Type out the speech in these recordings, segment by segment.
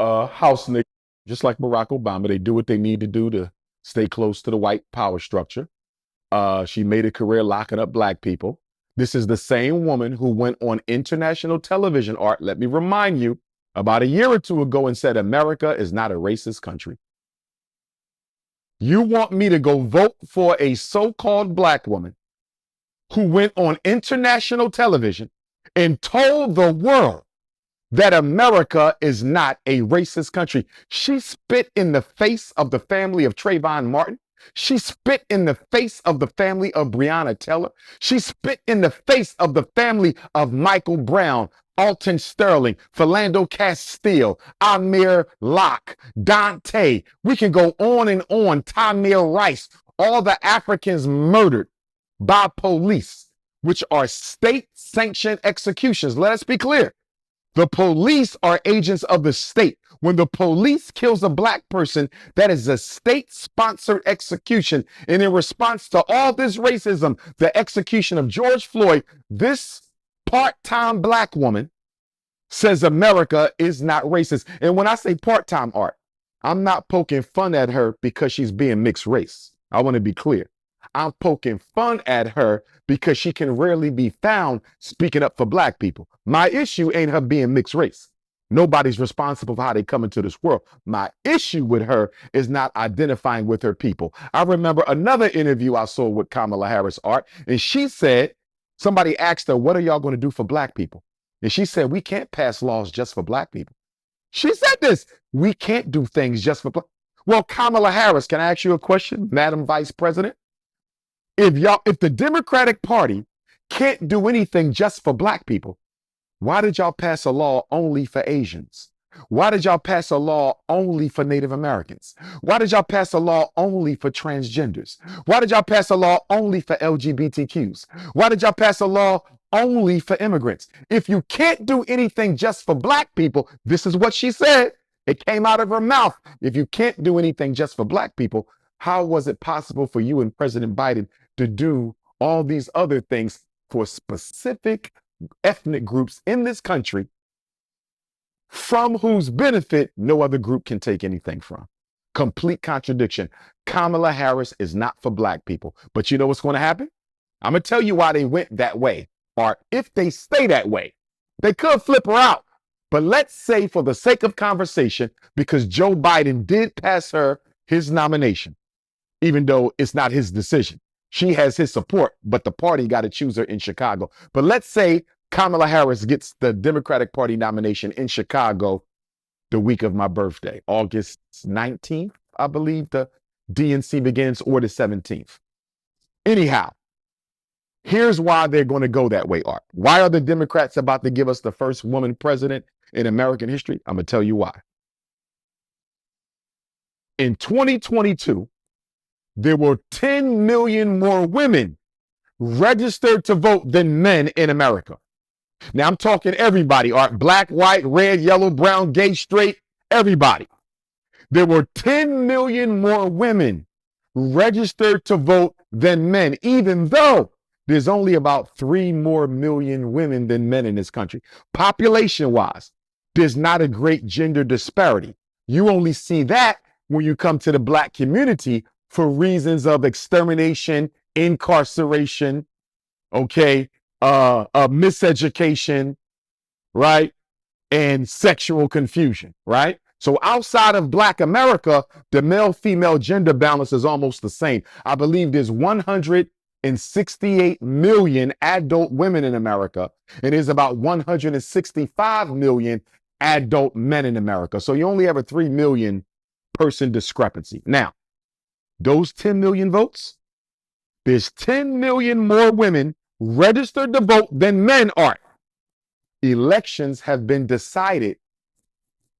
house niggas, just like Barack Obama. They do what they need to do to stay close to the white power structure. She made a career locking up black people. This is the same woman who went on international television, Art, let me remind you, about a year or two ago and said America is not a racist country. You want me to go vote for a so-called black woman who went on international television and told the world that America is not a racist country? She spit in the face of the family of Trayvon Martin. She spit in the face of the family of Breonna Taylor. She spit in the face of the family of Michael Brown, Alton Sterling, Philando Castile, Amir Locke, Dante. We can go on and on. Tamir Rice, all the Africans murdered by police, which are state-sanctioned executions. Let us be clear. The police are agents of the state. When the police kills a black person, that is a state-sponsored execution. And in response to all this racism, the execution of George Floyd, this part-time black woman says America is not racist. And when I say part-time, Art, I'm not poking fun at her because she's being mixed race. I want to be clear. I'm poking fun at her because she can rarely be found speaking up for black people. My issue ain't her being mixed race. Nobody's responsible for how they come into this world. My issue with her is not identifying with her people. I remember another interview I saw with Kamala Harris, Art, and she said, somebody asked her, what are y'all going to do for black people? And she said, we can't pass laws just for black people. She said this, we can't do things just for black. Well, Kamala Harris, can I ask you a question, Madam Vice President? If the Democratic Party can't do anything just for black people, why did y'all pass a law only for Asians? Why did y'all pass a law only for Native Americans? Why did y'all pass a law only for transgenders? Why did y'all pass a law only for LGBTQs? Why did y'all pass a law only for immigrants? If you can't do anything just for black people, this is what she said. It came out of her mouth. If you can't do anything just for black people, how was it possible for you and President Biden to do all these other things for specific ethnic groups in this country from whose benefit no other group can take anything from? Complete contradiction. Kamala Harris is not for black people. But you know what's going to happen? I'm going to tell you why they went that way. Or if they stay that way, they could flip her out. But let's say for the sake of conversation, because Joe Biden did pass her his nomination, even though it's not his decision. She has his support, but the party got to choose her in Chicago. But let's say Kamala Harris gets the Democratic Party nomination in Chicago the week of my birthday, August 19th, I believe the DNC begins, or the 17th. Anyhow, here's why they're going to go that way, Art. Why are the Democrats about to give us the first woman president in American history? I'm going to tell you why. In 2022, there were 10 million more women registered to vote than men in America. Now I'm talking everybody, Art, black, white, red, yellow, brown, gay, straight, everybody. There were 10 million more women registered to vote than men, even though there's only about 3 more million women than men in this country. Population-wise, there's not a great gender disparity. You only see that when you come to the black community for reasons of extermination, incarceration, miseducation, right? And sexual confusion, right? So outside of black America, the male-female gender balance is almost the same. I believe there's 168 million adult women in America, and there's about 165 million adult men in America. So you only have a 3 million person discrepancy. Now, those 10 million votes, there's 10 million more women registered to vote than men are. Elections have been decided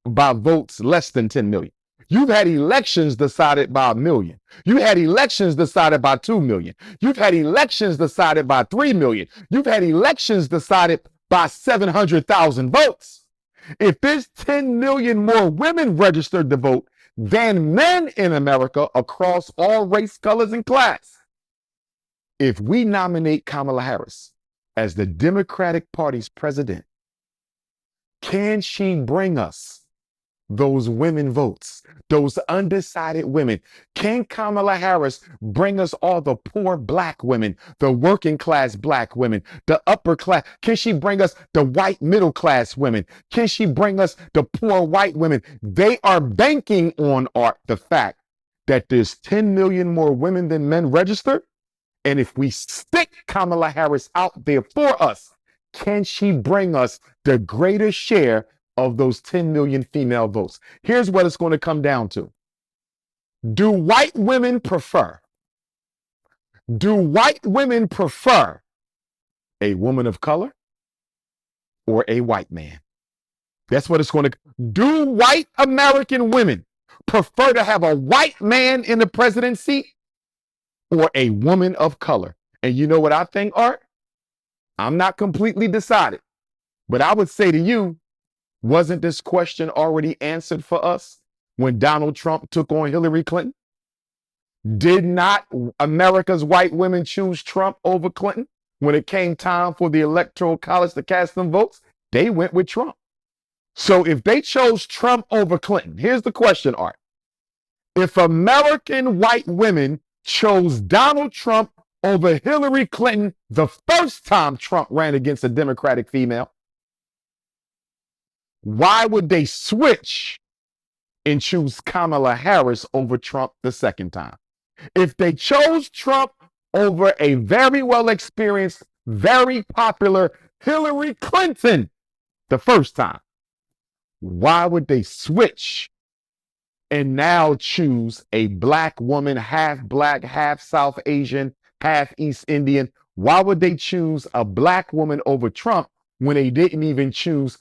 by votes less than 10 million. You've had elections decided by 1 million. You had elections decided by 2 million. You've had elections decided by 3 million. You've had elections decided by 700,000 votes. If there's 10 million more women registered to vote than men in America across all race, colors, and class, if we nominate Kamala Harris as the Democratic Party's president, can she bring us those women votes, those undecided women? Can Kamala Harris bring us all the poor black women, the working class black women, the upper class? Can she bring us the white middle class women? Can she bring us the poor white women? They are banking on the fact that there's 10 million more women than men registered. And if we stick Kamala Harris out there for us, can she bring us the greater share of those 10 million female votes? Here's what it's going to come down to. Do white women prefer a woman of color or a white man? That's what it's going to do. White American women prefer to have a white man in the presidency or a woman of color? And you know what I think, Art? I'm not completely decided, but I would say to you, wasn't this question already answered for us when Donald Trump took on Hillary Clinton? Did not America's white women choose Trump over Clinton? When it came time for the Electoral College to cast them votes, they went with Trump. So if they chose Trump over Clinton, here's the question, Art. If American white women chose Donald Trump over Hillary Clinton the first time Trump ran against a Democratic female, why would they switch and choose Kamala Harris over Trump the second time? If they chose Trump over a very well experienced, very popular Hillary Clinton the first time, why would they switch and now choose a black woman, half black, half South Asian, half East Indian? Why would they choose a black woman over Trump when they didn't even choose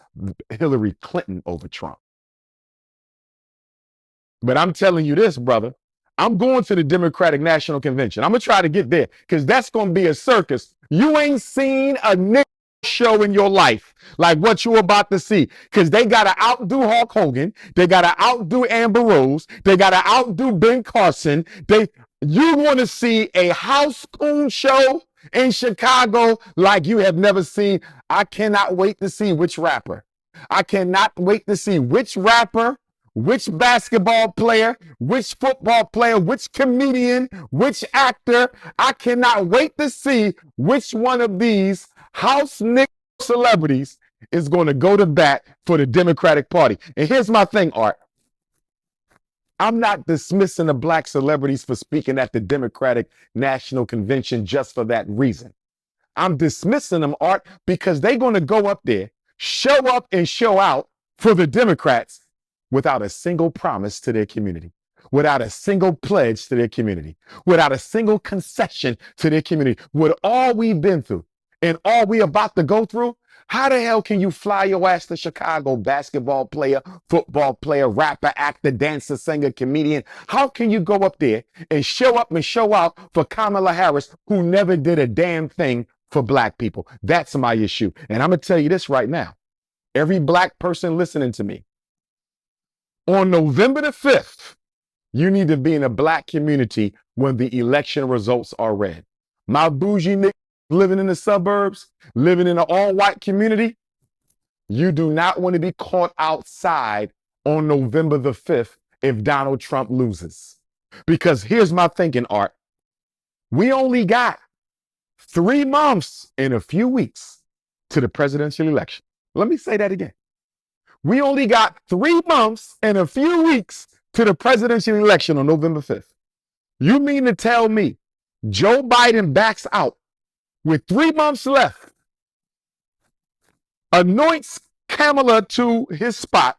Hillary Clinton over Trump? But I'm telling you this, brother, I'm going to the Democratic National Convention. I'm going to try to get there because that's going to be a circus. You ain't seen a nigga show in your life like what you're about to see, because they got to outdo Hulk Hogan. They got to outdo Amber Rose. They got to outdo Ben Carson. You want to see a house coon show in Chicago like you have never seen. I cannot wait to see which rapper. I cannot wait to see which rapper, which basketball player, which football player, which comedian, which actor. I cannot wait to see which one of these house nigga celebrities is going to go to bat for the Democratic Party. And here's my thing, Art. I'm not dismissing the black celebrities for speaking at the Democratic National Convention just for that reason. I'm dismissing them, Art, because they're going to go up there, show up and show out for the Democrats without a single promise to their community, without a single pledge to their community, without a single concession to their community. With all we've been through and all we about to go through, how the hell can you fly your ass to Chicago, basketball player, football player, rapper, actor, dancer, singer, comedian? How can you go up there and show up and show out for Kamala Harris, who never did a damn thing for black people? That's my issue. And I'm going to tell you this right now. Every black person listening to me, on November the 5th, you need to be in a black community when the election results are read. My bougie nigga living in the suburbs, living in an all-white community, you do not want to be caught outside on November the 5th if Donald Trump loses. Because here's my thinking, Art. We only got 3 months and a few weeks to the presidential election. Let me say that again. We only got 3 months and a few weeks to the presidential election on November 5th. You mean to tell me Joe Biden backs out with 3 months left, anoints Kamala to his spot?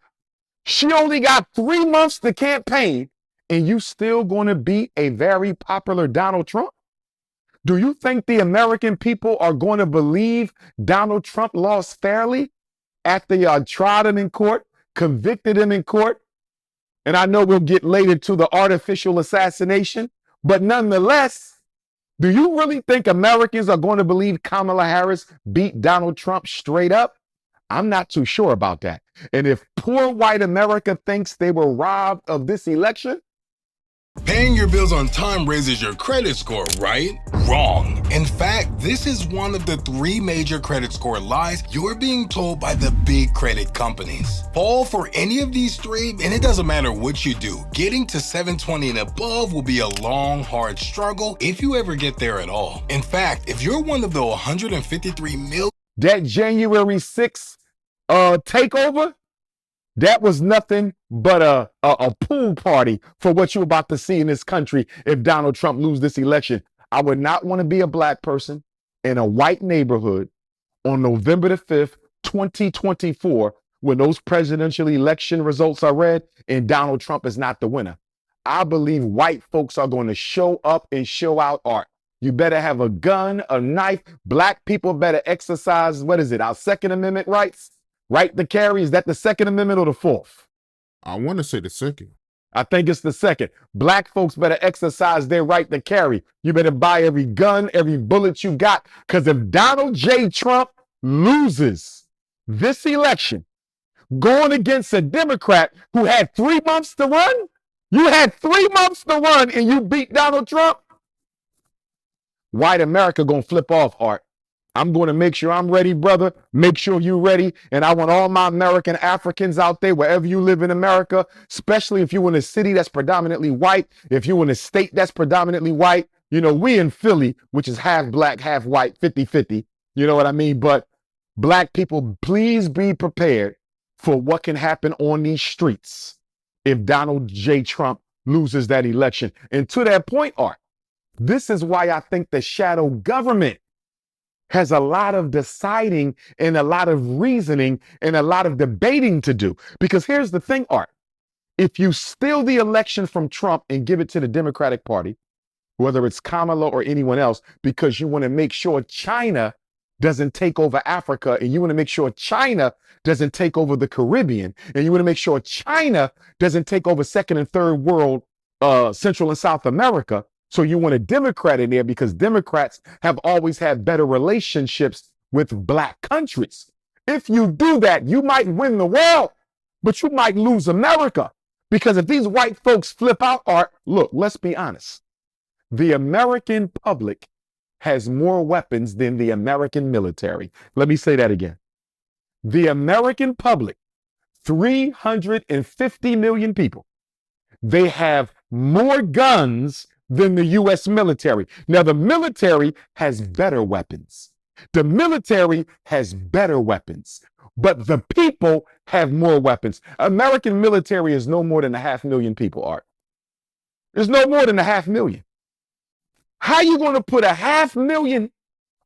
She only got 3 months to campaign, and you still going to beat a very popular Donald Trump? Do you think the American people are going to believe Donald Trump lost fairly after y'all tried him in court, convicted him in court? And I know we'll get later to the artificial assassination, but nonetheless, do you really think Americans are going to believe Kamala Harris beat Donald Trump straight up? I'm not too sure about that. And if poor white America thinks they were robbed of this election, Paying your bills on time raises your credit score, right? Wrong. In fact, this is one of the 3 major credit score lies you're being told by the big credit companies. Fall for any of these 3, and it doesn't matter what you do. Getting to 720 and above will be a long, hard struggle if you ever get there at all. In fact, if you're one of the 153 million... That January 6th takeover, that was nothing but a pool party for what you're about to see in this country if Donald Trump loses this election. I would not want to be a black person in a white neighborhood on November the 5th, 2024, when those presidential election results are read and Donald Trump is not the winner. I believe white folks are going to show up and show out art. You better have a gun, a knife. Black people better exercise, our Second Amendment rights. Right to carry, is that the Second Amendment or the Fourth? I want to say the second. I think it's the second. Black folks better exercise their right to carry. You better buy every gun, every bullet you got, because if Donald J. Trump loses this election, going against a Democrat who had 3 months to run, you had 3 months to run and you beat Donald Trump, white America gonna flip off, Art. I'm going to make sure I'm ready, brother. Make sure you're ready. And I want all my American Africans out there, wherever you live in America, especially if you're in a city that's predominantly white, if you're in a state that's predominantly white. You know, we in Philly, which is half black, half white, 50-50. You know what I mean? But black people, please be prepared for what can happen on these streets if Donald J. Trump loses that election. And to that point, Art, this is why I think the shadow government has a lot of deciding and a lot of reasoning and a lot of debating to do. Because here's the thing, Art. If you steal the election from Trump and give it to the Democratic Party, whether it's Kamala or anyone else, because you want to make sure China doesn't take over Africa, and you want to make sure China doesn't take over the Caribbean, and you want to make sure China doesn't take over second and third world, Central and South America. So you want a Democrat in there because Democrats have always had better relationships with black countries. If you do that, you might win the world, but you might lose America. Because if these white folks flip out, Art, look, let's be honest. The American public has more weapons than the American military. Let me say that again. The American public, 350 million people, they have more guns than the U.S. military. Now, the military has better weapons. The military has better weapons, but the people have more weapons. American military is no more than 500,000 people, Art. There's no more than 500,000. How are you going to put 500,000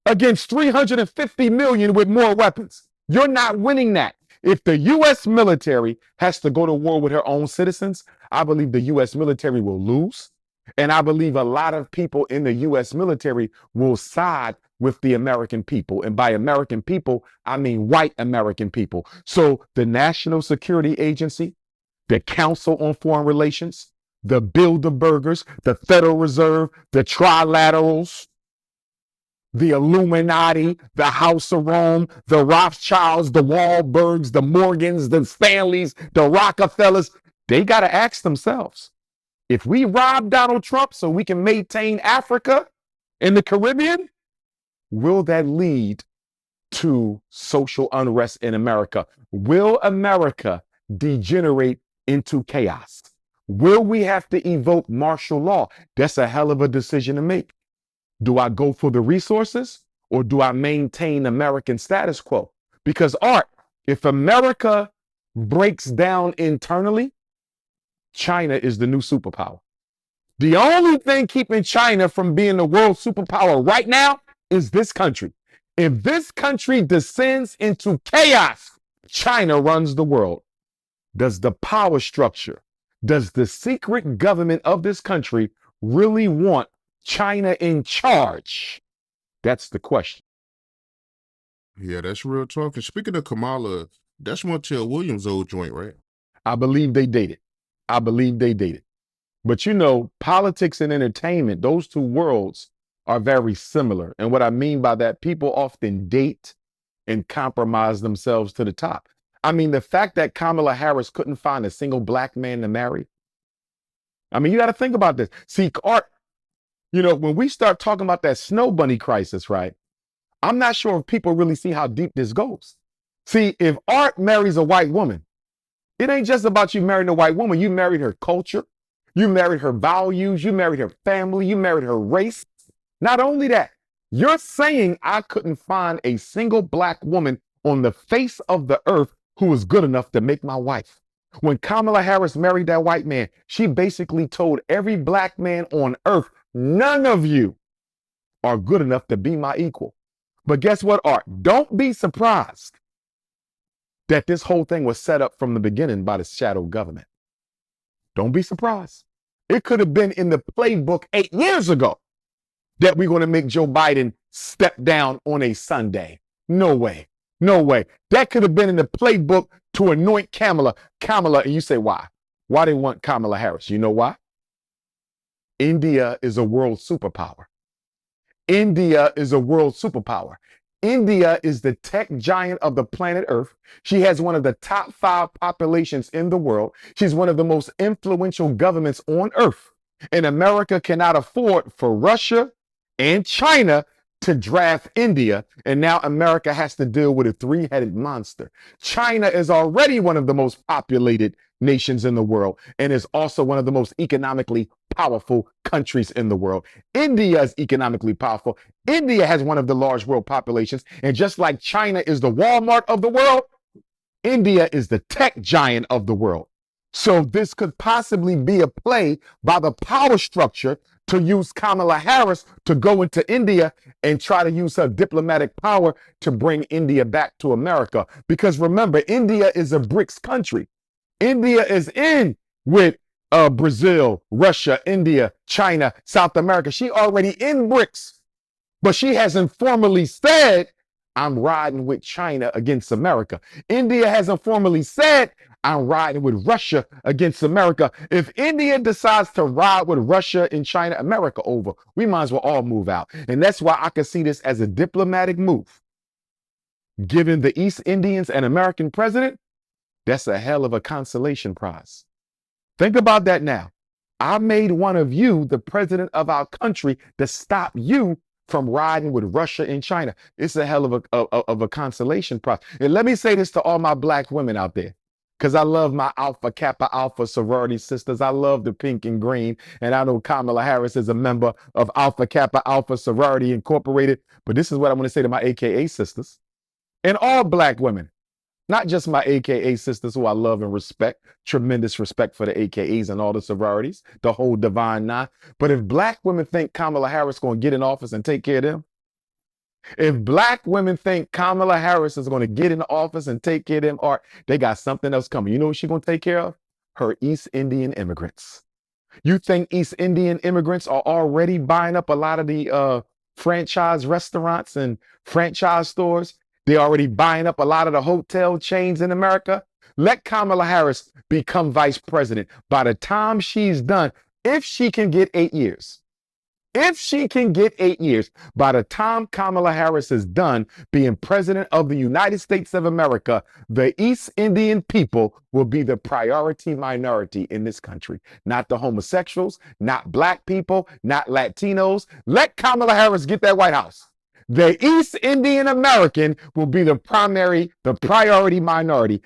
against 350 million with more weapons? You're not winning that. If the U.S. military has to go to war with her own citizens, I believe the U.S. military will lose. And I believe a lot of people in the U.S. military will side with the American people. And by American people, I mean white American people. So the National Security Agency, the Council on Foreign Relations, the Bilderbergers, the Federal Reserve, the Trilaterals, the Illuminati, the House of Rome, the Rothschilds, the Wahlbergs, the Morgans, the Stanleys, the Rockefellers, they got to ask themselves, if we rob Donald Trump so we can maintain Africa and the Caribbean, will that lead to social unrest in America? Will America degenerate into chaos? Will we have to evoke martial law? That's a hell of a decision to make. Do I go for the resources or do I maintain American status quo? Because, Art, if America breaks down internally, China is the new superpower. The only thing keeping China from being the world superpower right now is this country. If this country descends into chaos, China runs the world. Does the power structure, does the secret government of this country really want China in charge? That's the question. Yeah, that's real talk. And speaking of Kamala, that's Montel Williams' old joint, right? I believe they dated. But you know, politics and entertainment, those two worlds are very similar. And what I mean by that, people often date and compromise themselves to the top. I mean, the fact that Kamala Harris couldn't find a single black man to marry. I mean, you got to think about this. See, Art, when we start talking about that snow bunny crisis, right? I'm not sure if people really see how deep this goes. See, if Art marries a white woman, it ain't just about you marrying a white woman. You married her culture. You married her values. You married her family. You married her race. Not only that, you're saying I couldn't find a single black woman on the face of the earth who was good enough to make my wife. When Kamala Harris married that white man, she basically told every black man on earth, none of you are good enough to be my equal. But guess what, Art? Don't be surprised that this whole thing was set up from the beginning by the shadow government. Don't be surprised. It could have been in the playbook 8 years ago that we're going to make Joe Biden step down on a Sunday. No way. No way. That could have been in the playbook to anoint Kamala. And you say, why? Why they want Kamala Harris? You know why? India is a world superpower. India is a world superpower. India is the tech giant of the planet Earth. She has one of the top 5 populations in the world. She's one of the most influential governments on Earth. And America cannot afford for Russia and China to draft India. And now America has to deal with a 3-headed monster. China is already one of the most populated nations in the world and is also one of the most economically powerful countries in the world. India is economically powerful. India has one of the large world populations. And just like China is the Walmart of the world, India is the tech giant of the world. So this could possibly be a play by the power structure to use Kamala Harris to go into India and try to use her diplomatic power to bring India back to America. Because remember, India is a BRICS country. India is in with Brazil, Russia, India, China, South America. She already in BRICS, but she hasn't formally said, I'm riding with China against America. India hasn't formally said, I'm riding with Russia against America. If India decides to ride with Russia and China, America over, we might as well all move out. And that's why I can see this as a diplomatic move. Giving the East Indians an American president, that's a hell of a consolation prize. Think about that now. I made one of you the president of our country to stop you from riding with Russia and China. It's a hell of a consolation prize. And let me say this to all my black women out there, because I love my Alpha Kappa Alpha sorority sisters. I love the pink and green. And I know Kamala Harris is a member of Alpha Kappa Alpha Sorority Incorporated. But this is what I want to say to my AKA sisters and all black women. Not just my AKA sisters who I love and respect, tremendous respect for the AKAs and all the sororities, the whole divine nine. But if black women think Kamala Harris is going to get in office and take care of them, if black women think Kamala Harris is going to get in office and take care of them, or they got something else coming. You know what she's going to take care of? Her East Indian immigrants. You think East Indian immigrants are already buying up a lot of the franchise restaurants and franchise stores? They're already buying up a lot of the hotel chains in America. Let Kamala Harris become vice president. By the time she's done, if she can get 8 years, by the time Kamala Harris is done being president of the United States of America, the East Indian people will be the priority minority in this country. Not the homosexuals, not black people, not Latinos. Let Kamala Harris get that White House. The East Indian American will be the priority minority.